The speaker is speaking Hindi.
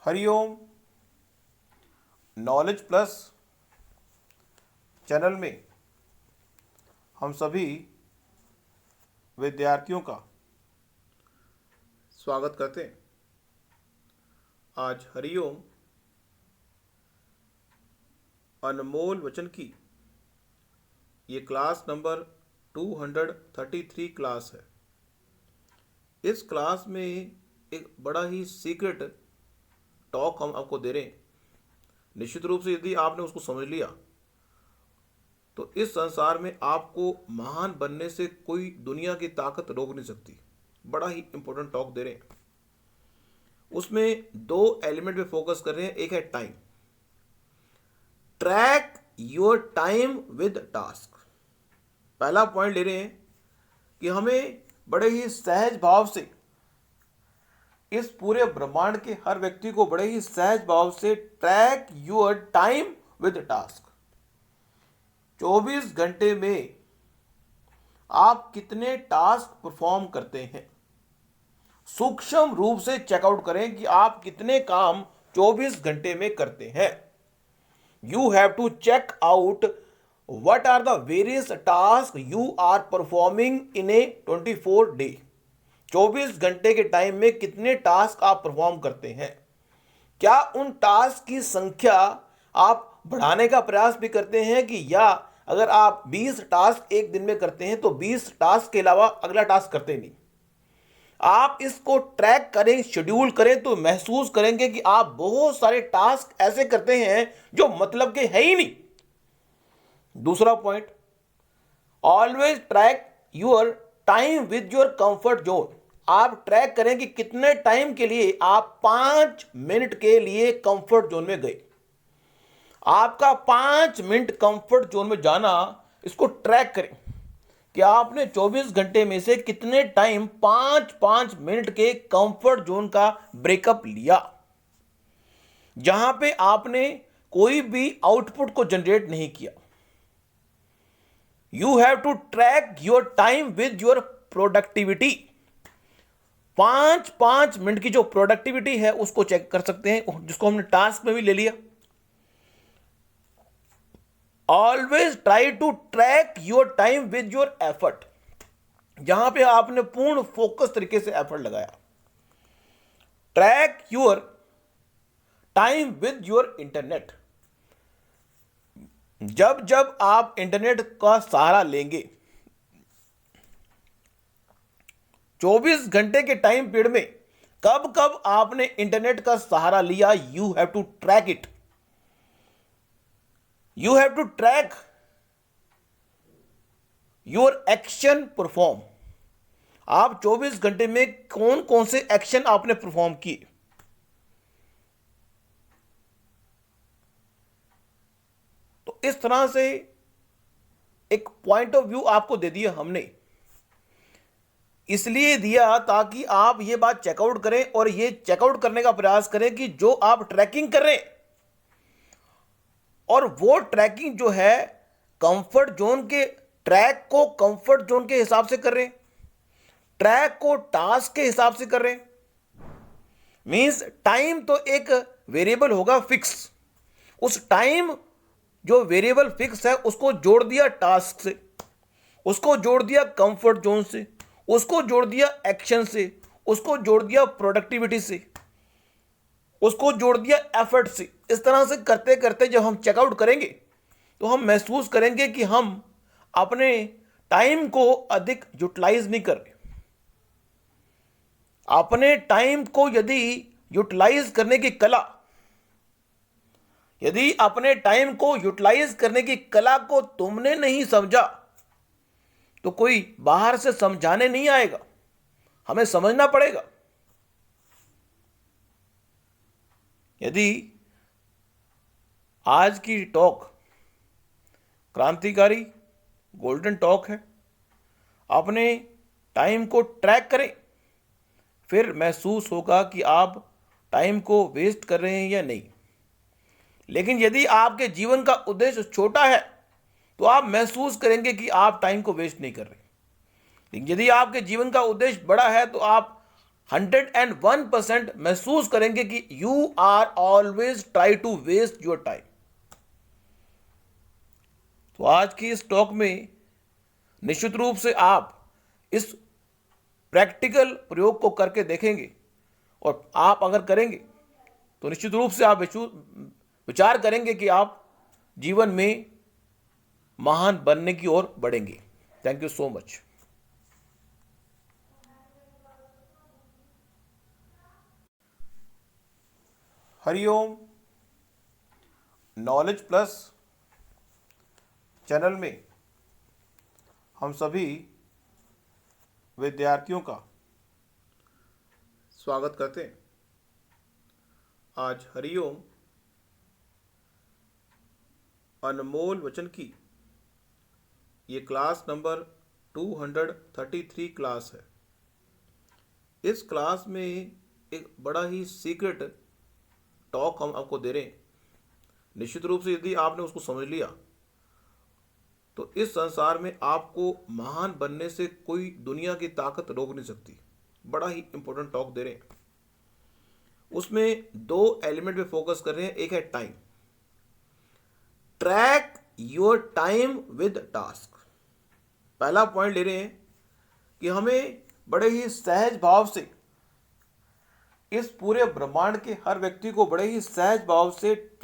हरिओम। नॉलेज प्लस चैनल में हम सभी विद्यार्थियों का स्वागत करते हैं। आज हरिओम अनमोल वचन की ये क्लास नंबर 233 क्लास है। इस क्लास में एक बड़ा ही सीक्रेट टॉक हम आपको दे रहे हैं। निश्चित रूप से यदि आपने उसको समझ लिया तो इस संसार में आपको महान बनने से कोई दुनिया की ताकत रोक नहीं सकती। बड़ा ही इंपॉर्टेंट टॉक दे रहे हैं। उसमें दो एलिमेंट पे फोकस कर रहे हैं। एक है time. Track your time with task. पहला पॉइंट ले रहे हैं कि हमें बड़े ही सहज भाव से इस पूरे ब्रह्मांड के हर व्यक्ति को बड़े ही सहज भाव से track your time with task. 24 घंटे में आप कितने टास्क परफॉर्म करते हैं, सूक्ष्म रूप से चेकआउट करें कि आप कितने काम 24 घंटे में करते हैं। You have to check out what are the various task you are performing in a 24 day. 24 घंटे के टाइम में कितने टास्क आप परफॉर्म करते हैं। क्या उन टास्क की संख्या आप बढ़ाने का प्रयास भी करते हैं कि या अगर आप 20 टास्क एक दिन में करते हैं तो 20 टास्क के अलावा अगला टास्क करते नहीं। आप इसको ट्रैक करें, शेड्यूल करें तो महसूस करेंगे कि आप बहुत सारे टास्क ऐसे करते हैं जो मतलब के है ही नहीं। दूसरा point, always track your time with your comfort zone. आप ट्रैक करें कि कितने टाइम के लिए आप 5 मिनट के लिए कंफर्ट जोन में गए। आपका 5 मिनट कंफर्ट जोन में जाना, इसको ट्रैक करें कि आपने 24 घंटे में से कितने टाइम 5-5 मिनट के कंफर्ट जोन का ब्रेकअप लिया, जहां पे आपने कोई भी आउटपुट को जनरेट नहीं किया। You have to track your time with your productivity. 5-5 मिनट की जो प्रोडक्टिविटी है उसको चेक कर सकते हैं, जिसको हमने टास्क में भी ले लिया। Always try to track your time with your effort, जहां पे आपने पूर्ण फोकस तरीके से एफर्ट लगाया। Track your time with your internet. जब जब आप इंटरनेट का सहारा लेंगे, 24 घंटे के टाइम पीरियड में कब कब आपने इंटरनेट का सहारा लिया, you have to track it. You have to track your action perform. आप 24 घंटे में कौन कौन से एक्शन आपने परफॉर्म किए। तो इस तरह से एक पॉइंट ऑफ व्यू आपको दे दिया हमने। इसलिए दिया ताकि आप ये बात चेकआउट करें और ये चेकआउट करने का प्रयास करें कि जो आप ट्रैकिंग कर रहे हैं और वो ट्रैकिंग जो है कंफर्ट जोन के ट्रैक को कंफर्ट जोन के हिसाब से कर रहे हैं, ट्रैक को टास्क के हिसाब से कर रहे हैं। मींस टाइम तो एक वेरिएबल होगा फिक्स, उस टाइम जो वेरिएबल फिक्स है उसको जोड़ दिया टास्क से, उसको जोड़ दिया कंफर्ट जोन से, उसको जोड़ दिया एक्शन से, उसको जोड़ दिया प्रोडक्टिविटी से, उसको जोड़ दिया एफर्ट से। इस तरह से करते करते जब हम चेकआउट करेंगे तो हम महसूस करेंगे कि हम अपने टाइम को अधिक यूटिलाइज नहीं कर रहे। अपने टाइम को यदि यूटिलाइज करने की कला, यदि अपने टाइम को यूटिलाइज करने की कला को तुमने नहीं समझा तो कोई बाहर से समझाने नहीं आएगा, हमें समझना पड़ेगा। यदि आज की टॉक क्रांतिकारी गोल्डन टॉक है, अपने टाइम को ट्रैक करें, फिर महसूस होगा कि आप टाइम को वेस्ट कर रहे हैं या नहीं। लेकिन यदि आपके जीवन का उद्देश्य छोटा है तो आप महसूस करेंगे कि आप टाइम को वेस्ट नहीं कर रहे। लेकिन यदि आपके जीवन का उद्देश्य बड़ा है तो आप 101% महसूस करेंगे कि you are always try to waste your time. तो आज की इस टॉक में निश्चित रूप से आप इस प्रैक्टिकल प्रयोग को करके देखेंगे, और आप अगर करेंगे तो निश्चित रूप से आप विचार करेंगे कि आप जीवन में महान बनने की ओर बढ़ेंगे। Thank you so much. Hariom. Knowledge plus channel में हम सभी विद्यार्थियों का स्वागत करते हैं। आज हरिओम अनमोल वचन की ये क्लास नंबर 233 क्लास है। इस क्लास में एक बड़ा ही सीक्रेट टॉक हम आपको दे रहे हैं। निश्चित रूप से यदि आपने उसको समझ लिया तो इस संसार में आपको महान बनने से कोई दुनिया की ताकत रोक नहीं सकती। बड़ा ही इंपॉर्टेंट टॉक दे रहे हैं। उसमें 2 एलिमेंट पे फोकस कर रहे हैं। एक है time. Track your time with task. पहला पॉइंट ले रहे हैं कि हमें बड़े ही सहज भाव से, इस पूरे ब्रह्मांड के हर व्यक्ति को बड़े ही सहज भाव से ट्रैक